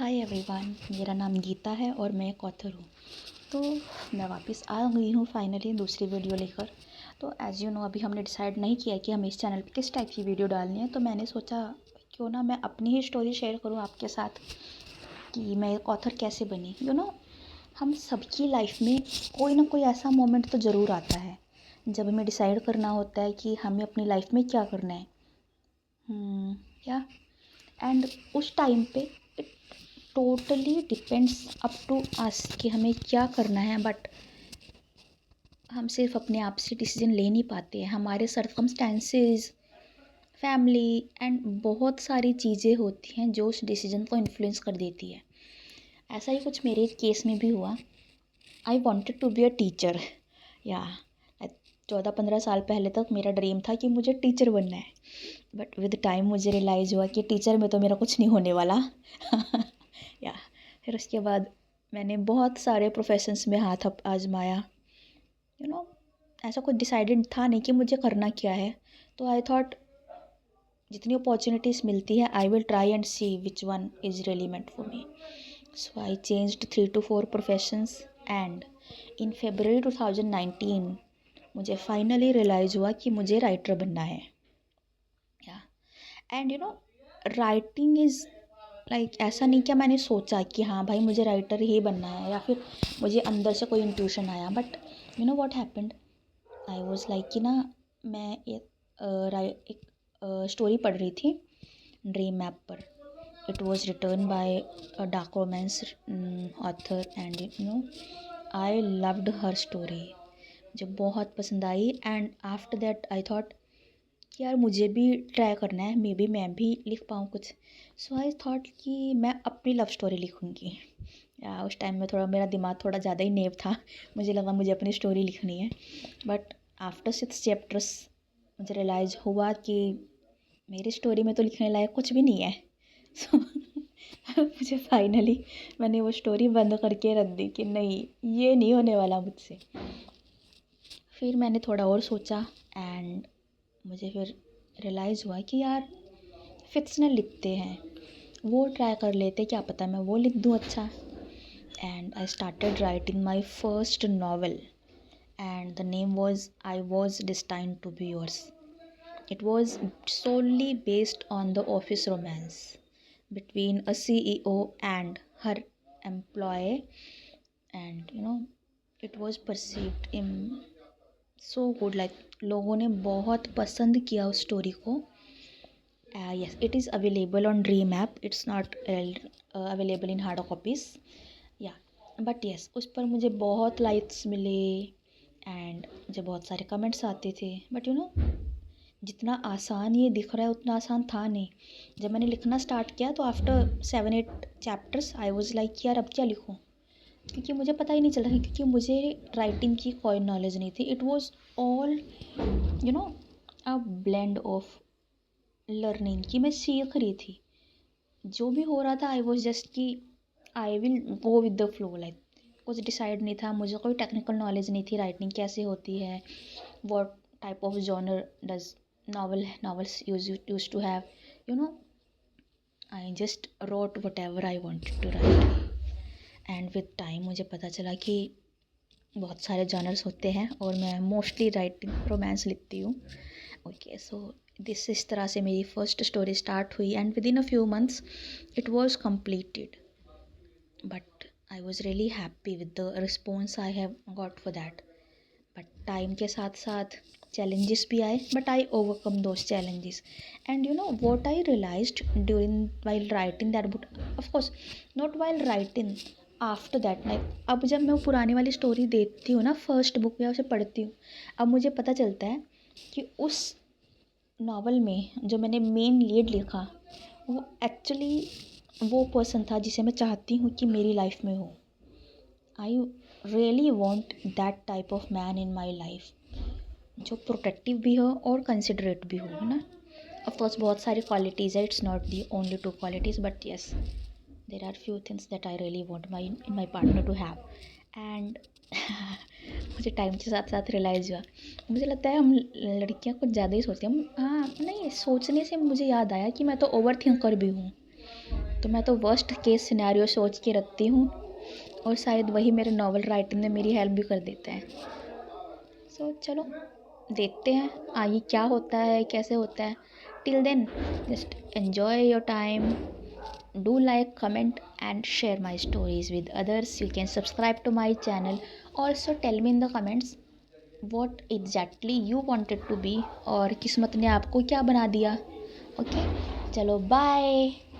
Hi everyone, मेरा नाम गीता है और मैं एक ऑथर हूँ। तो मैं वापस आ गई हूँ फाइनली दूसरी वीडियो लेकर। तो एज़ यू नो अभी हमने डिसाइड नहीं किया कि हम इस चैनल पे किस टाइप की वीडियो डालनी है। तो मैंने सोचा क्यों ना मैं अपनी ही स्टोरी शेयर करूँ आपके साथ कि मैं एक ऑथर कैसे बनी। हम सबकी लाइफ में कोई ना कोई ऐसा मोमेंट तो ज़रूर आता है जब हमें डिसाइड करना होता है कि हमें अपनी लाइफ में क्या करना है। या एंड उस टाइम पे totally depends up to us कि हमें क्या करना है। बट हम सिर्फ अपने आप से डिसीजन ले नहीं पाते हैं। हमारे सर्कमस्टेंसेस, फैमिली एंड बहुत सारी चीज़ें होती हैं जो उस डिसीजन को इन्फ्लुएंस कर देती है। ऐसा ही कुछ मेरे केस में भी हुआ। I wanted to be a teacher. या 14-15 साल पहले तक मेरा ड्रीम था कि मुझे टीचर बनना है। बट विद टाइम मुझे रियलाइज़ हुआ कि टीचर में तो मेरा कुछ नहीं होने वाला। या फिर उसके बाद मैंने बहुत सारे प्रोफेशंस में हाथ आजमाया। ऐसा कुछ डिसाइडेड था नहीं कि मुझे करना क्या है। तो आई थॉट जितनी अपॉर्चुनिटीज़ मिलती है I will try and see which one is really meant for me. So I changed 3 to 4 professions and in February 2019 मुझे फाइनली रियलाइज़ हुआ कि मुझे राइटर बनना है। या एंड राइटिंग इज़ लाइक ऐसा नहीं कि मैंने सोचा कि हाँ भाई मुझे राइटर ही बनना है या फिर मुझे अंदर से कोई इंट्यूशन आया। But what happened, I was like कि ना मैं एक स्टोरी पढ़ रही थी ड्रीम मैप पर। It was written by a dark romance author and I loved her story. मुझे बहुत पसंद आई and after that I thought कि यार मुझे भी ट्राई करना है, मे बी मैं भी लिख पाऊँ कुछ। सो आई थॉट कि मैं अपनी लव स्टोरी लिखूँगी। या उस टाइम में थोड़ा मेरा दिमाग थोड़ा ज़्यादा ही नेव था। मुझे लगा मुझे अपनी स्टोरी लिखनी है। बट आफ्टर 6 चैप्टर्स मुझे रियलाइज़ हुआ कि मेरी स्टोरी में तो लिखने लायक कुछ भी नहीं है। सो मुझे फाइनली मैंने वो स्टोरी बंद करके रख दी कि नहीं, ये नहीं होने वाला मुझसे। फिर मैंने थोड़ा और सोचा एंड मुझे फिर रियलाइज़ हुआ कि यार फिक्शनल लिखते हैं, वो ट्राई कर लेते, क्या पता मैं वो लिख दूँ अच्छा। And I started writing my first novel and the name was I was destined to be yours. It was solely based on the office romance between a CEO and her employee, and it was perceived in so good, like लोगों ने बहुत पसंद किया उस story को। Yes, it is available on Dream app. It's not available in hard copies. Yeah, but yes, उस पर मुझे बहुत लाइक्स मिले एंड मुझे बहुत सारे कमेंट्स आते थे। बट जितना आसान ये दिख रहा है उतना आसान था नहीं। जब मैंने लिखना स्टार्ट किया तो after 7-8 chapters I was like यार अब क्या लिखूं, क्योंकि मुझे पता ही नहीं चल रहा था, क्योंकि मुझे राइटिंग की कोई नॉलेज नहीं थी। It was all a blend of learning कि मैं सीख रही थी। जो भी हो रहा था आई वाज जस्ट कि I will go with the flow. Like कुछ डिसाइड नहीं था, मुझे कोई टेक्निकल नॉलेज नहीं थी राइटिंग कैसे होती है, what type of genre does novels used to have. you know I just wrote whatever I wanted to write and with time मुझे पता चला कि बहुत सारे जॉनर्स होते हैं और मैं मोस्टली राइटिंग रोमांस लिखती हूँ। ओके, सो इस तरह से मेरी फर्स्ट स्टोरी स्टार्ट हुई and with in a few months it was completed. But I was really happy with the response I have got for that. But time के साथ साथ challenges भी आए, but I overcome those challenges. And what I realized during while writing that book, of course not while writing, after that, like अब जब मैं वो पुरानी वाली स्टोरी देखती हूँ ना, फर्स्ट बुक या उसे पढ़ती हूँ, अब मुझे पता चलता है कि उस नावल में जो मैंने मेन लीड लिखा वो एक्चुअली वो पर्सन था जिसे मैं चाहती हूँ कि मेरी लाइफ में हो। I really want that type of man in my life, जो प्रोटेक्टिव भी हो और कंसिडरेट भी हो, है ना। ऑफ कोर्स बहुत सारी क्वालिटीज़ है, it's not the only 2 qualities, but yes there are few things that I really want in my partner to have. And मुझे टाइम के साथ साथ रियलाइज़ हुआ, मुझे लगता है हम लड़कियां कुछ ज़्यादा ही सोचती हैं। हाँ नहीं, सोचने से मुझे याद आया कि मैं तो ओवर थिंकर भी हूँ। तो मैं तो वर्स्ट केस सिनेरियो सोच के रखती हूँ और शायद वही मेरे नॉवल राइटिंग में मेरी हेल्प भी कर देते हैं। सो चलो देखते हैं आगे क्या होता है, कैसे होता है। Till then just enjoy your time, do like, comment and share my stories with others. You can subscribe to my channel. Also tell me in the comments what exactly you wanted to be और किस्मत ने आपको क्या बना दिया। Okay चलो bye.